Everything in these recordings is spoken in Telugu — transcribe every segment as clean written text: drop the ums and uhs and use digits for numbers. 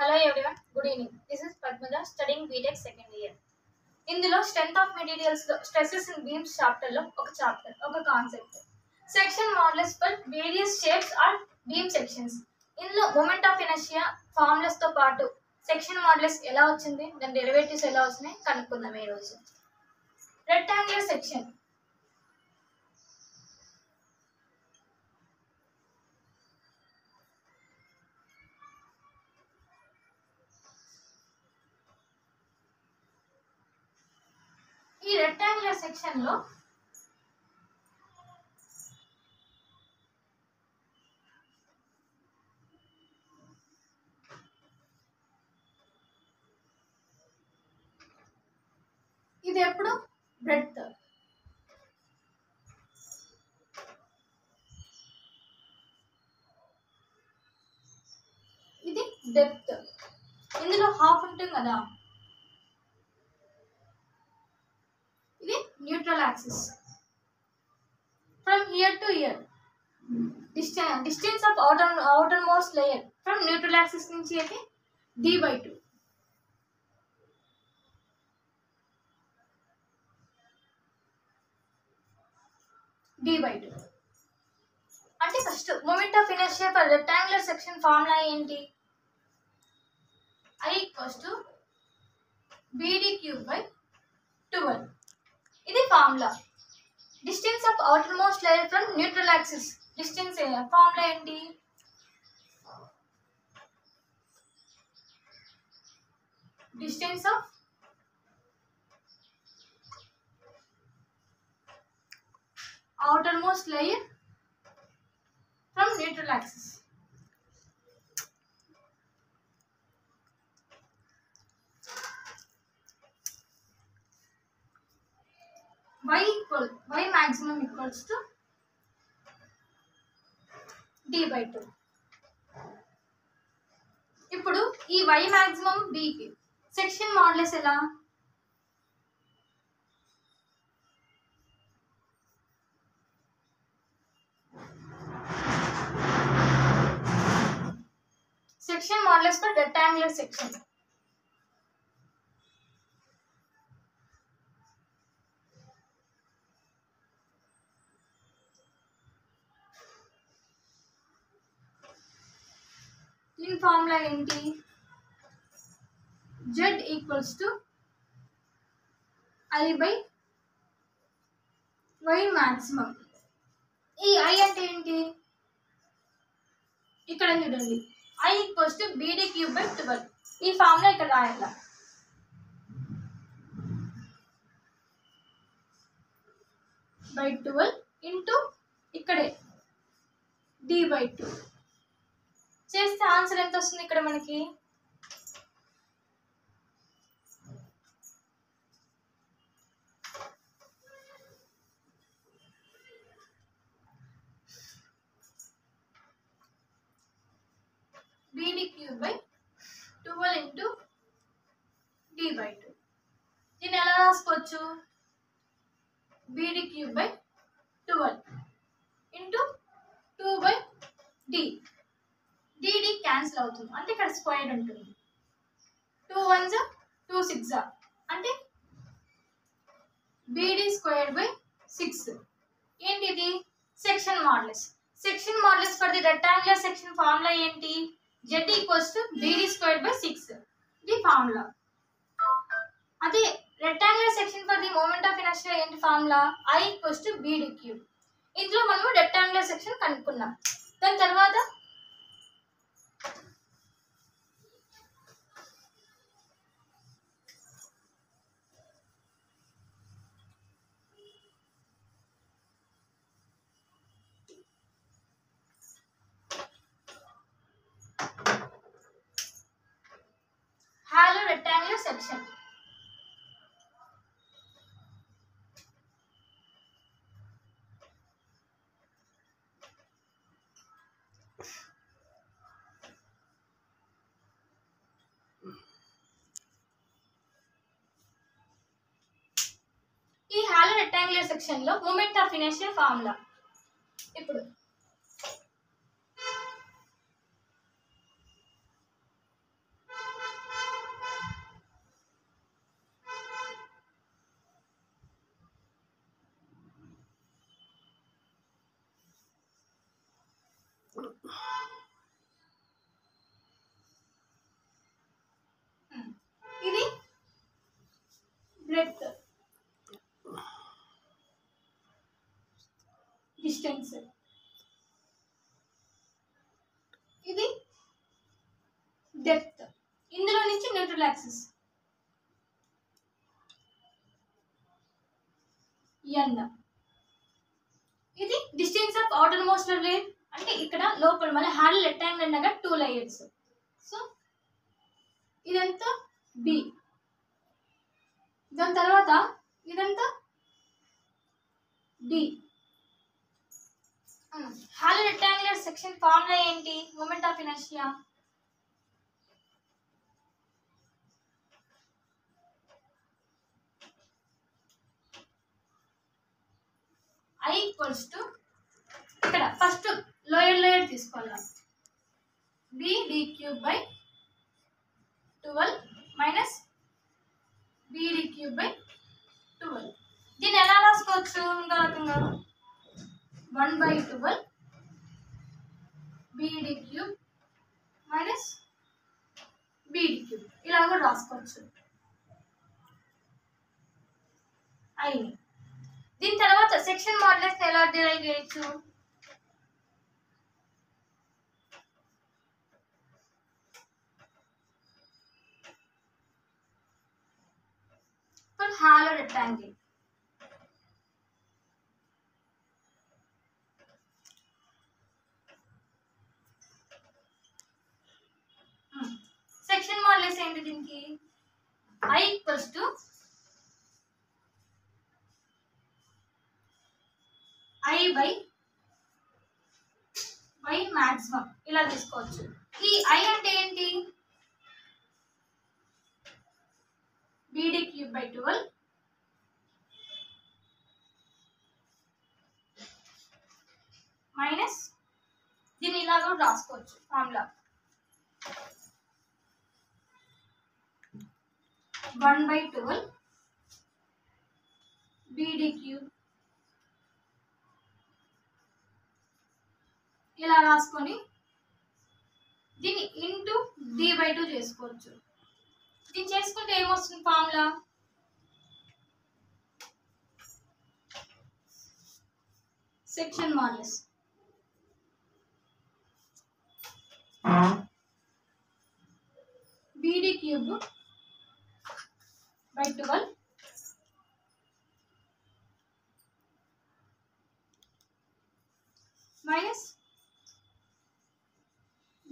Hello everyone, good evening. This is Padmaja studying BTech second year. ఇందులో స్ట్రెంగ్త్ ఆఫ్ మెటీరియల్స్ లో స్ట్రెసెస్ ఇన్ బీమ్స్ చాప్టర్ లో ఒక concept section models for various shapes or beam sections. ఇందులో మూమెంట్ ఆఫ్ ఇనర్షియా ఫార్ములాస్ తో పాటు సెక్షన్ మోడల్స్ ఎలా వచ్చింది, దాని డెరివేటివ్స్ ఎలా వచ్చినాయి కనుక్కుందాం ఈ రోజు. Rectangular section. ఈ రెక్టాంగులర్ సెక్షన్ లో ఇది ఎప్పుడు బ్రెడ్త్, ఇది డెప్త్. ఇందులో హాఫ్ ఉంటుంది కదా, ఇది neutral axis. From here to here distance of outer most layer from neutral axis నుంచి అయితే d/2. d/2 అంటే first moment of inertia for rectangular section formula ఏంటి? I = BD3/12. ఇది formula. Distance of outer most layer from neutral axis distance formula ఏంటి? Distance of outermost layer from neutral axis. Y maximum equals to d/2. ఇప్పుడు ఈ y maximum b కి సెక్షన్ మోడల్స్ ఎలా? Section models for rectangular section. దీని ఫార్ములా ఏంటి? Z = I/y maximum. ఈ I అంటే ఏంటి? ఇక్కడ చూడండి, I = BD3/12. ఈ ఫార్ములా ఇక్కడ రాయాల. /12 ఇంటూ ఇక్కడే d/2 చేస్తే ఆన్సర్ ఎంత వస్తుంది ఇక్కడ మనకి? BD3/12 into d/2. దీన్ని ఎలా రాసుకోవచ్చు? BD3/12 into 2/d. dd cancel అవుతుంది అంటే ఇక్కడ స్క్వేర్ ఉంటుంది. 2 1s 2 6 అంటే BD²/6. ఏంటిది? Section models. Section models for the rectangular section formula ఏంటి? Z = BD²/6. ఇది ఫార్ములా. అదే rectangular section for the moment of inertia ఏంటి ఫార్ములా? I = BD3. ఇందులో మనము రెక్టాంగులర్ సెక్షన్ కనుక్కున్నాం. దాని తర్వాత హాలో రెక్టాంగులర్ సెక్షన్. ఈ హాలో రెక్టాంగులర్ సెక్షన్ లో మూమెంట్ ఆఫ్ ఇనర్షియా ఫార్ములా. ఇప్పుడు డిస్టెన్స్, ఇది డెప్త్. ఇందులో నుంచి న్యూట్రల్ యాక్సిస్ n, ఇది distance of outer most layer. అంటే ఇక్కడ లోపల మన హాల్ రెక్టాంగిల్ అనగా 2 లేయర్స్. సో ఇదంతా b, దాని తర్వాత ఇదంతా d. Hollow rectangular section formula ఏంటి? Moment of inertia I equals to, ఇక్కడ ఫస్ట్ లోయర్ లేయర్ తీసుకోవాలి, b d cube by 12 minus b d cube by 12. దీన్ని ఎలా రాసుకోవచ్చు? ఇంకో రకంగా 1 by 12 b d cube minus b d cube, ఇలా కూడా రాసుకోవచ్చు I. దీని తర్వాత సెక్షన్ మాడ్యులస్ ఎలా డిరైవ్ చేయొచ్చు? For hollow rectangle, section modulus ఏంటి దీనికి? I equals to I by maximum, ఇలా తీసుకోవచ్చు. ఈ I అంటే ఏంటి? bd క్యూబ్ బై 12 మైనస్, దీన్ని ఇలా కూడా రాసుకోవచ్చు ఫార్ములా 1 బై 12 bd క్యూబ్, ఇలా రాసుకొని దీన్ని ఇంటూ d బై 2 చేసుకోవచ్చు. దీన్ని చేసుకుంటే ఏమొస్తుంది formula? Section modulus bd cube by 12 minus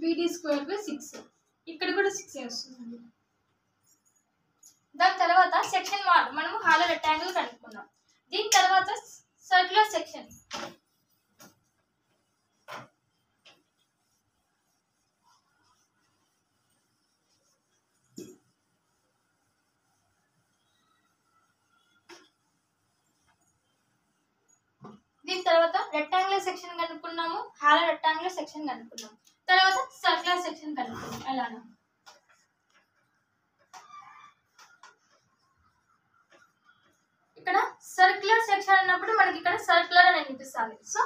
bd square by 6. ఇక్కడ కూడా 6 వస్తుంది. దాని తర్వాత సెక్షన్ మనము హాలో రెక్టాంగిల్ కనుక్కున్నాం. దీని తర్వాత సర్క్యులర్ సెక్షన్, దీని తర్వాత రెక్టాంగులర్ సెక్షన్ కనుక్కున్నాము, హాలో రెక్టాంగులర్ సెక్షన్ కనుక్కున్నాము, తర్వాత సర్క్యులర్ సెక్షన్ కనుక్కున్నాం. ఎలానా? ఇక్కడ సర్క్యులర్ సెక్షన్ అన్నప్పుడు మనకి ఇక్కడ సర్క్యులర్ అని అనిపిస్తుంది. సో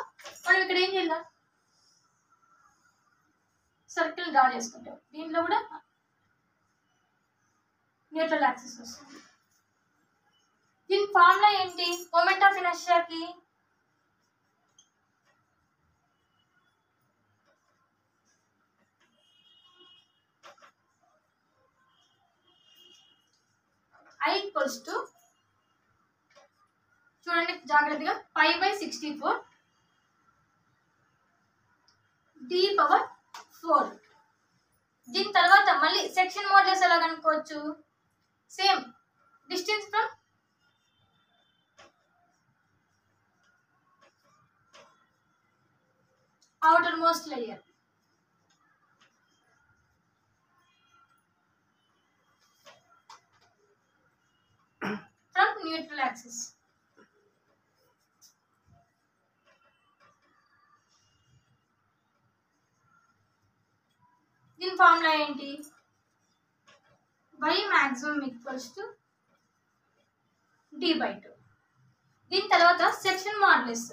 మనం ఇక్కడ ఏం చేయాలి? సర్కిల్ డ్రా చేసుకుంటాం. దీంట్లో కూడా న్యూట్రల్ యాక్సిస్ వస్తుంది. దీని ఫార్ములా ఏంటి? మూమెంట్ ఆఫ్ ఇనర్షియాకి I ఈక్వల్స్ టు, చూడండి జాగ్రత్తగా, 5 బై 64 d పవర్ 4. దీని తర్వాత మళ్ళీ సెక్షన్ మాడ్యులస్ ఎలా కనుక్కోవచ్చు? Same distance from outer most layer from neutral axis. దీని ఫార్ములా ఏంటి? y maximum equals to d by 2. దీని తర్వాత సెక్షన్ మాడ్యులస్,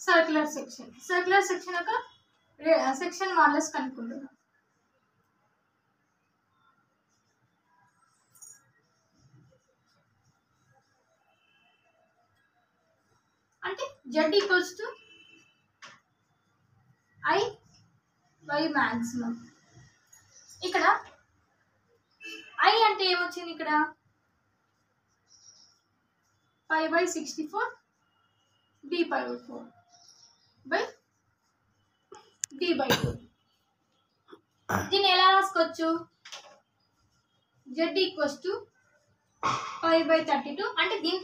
సర్క్యులర్ సెక్షన్ యొక్క సెక్షన్ మాడ్యులస్ కనుక్కుంటున్నాం. అంటే Z equals to I by maximum. ఇక్కడ I అంటే ఏమొచ్చింది, ఇక్కడ π/64 d/4 బై d/2. దీన్ని ఎలా రాసుకోవచ్చు? Z ఈక్వల్స్ టు π/32 అంటే దీంట్లో